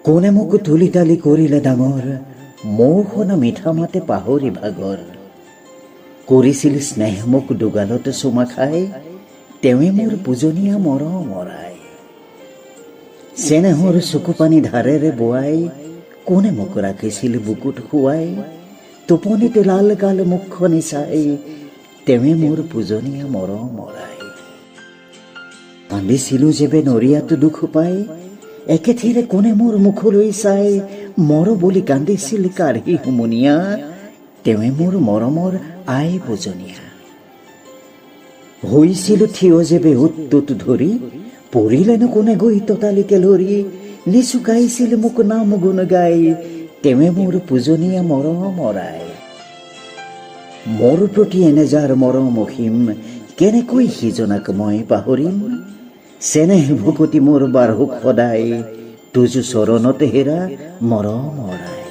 কোনে মোক তুলি তালি কৰিলে ডাঙৰ, মৌ শুনা মিঠা মাতে পাহৰি ভাগৰ। কৰিছিল স্নেহ মোক দুগালত চুমা খাই, তেৱে মোৰ পূজনীয়া মৰম মৰাই। চেনেহৰ চকু পানী ধাৰেৰে বোৱাই, কোনে মোক ৰাখিছিল বুকুত শুৱাই। টোপনিতে লাল গাল মুখখনি চাই, তেৱে মোৰ পূজনীয়া মৰম মৰাই। কান্দিছিলো যেবে নৰিয়াত দুখ পাই, একেথিৰে কোনে মোৰ মুখলৈ চাই। মৰ বুলি কান্দিছিল কাঢ়ি হুমুনিয়া, তেৱে মোৰ মৰমৰ আই পূজনীয়া। হৈছিলো থিয় যেবে উৎতুত ধৰি, পৰিলেনো কোনে গৈ ততালিকে লৰি। নিচুকাইছিল মোক নাম গুণ গাই, তেৱে মোৰ পূজনীয়া মৰম মৰাই। মোৰ প্ৰতি এনে যাৰ মৰম অসীম, কেনেকৈ সিজনাক মই পাহৰিম। চেনেহ ভুকতি মোৰ বাঢ়োক সদায়, তুজ চৰণতে হেৰা মৰম মৰাই।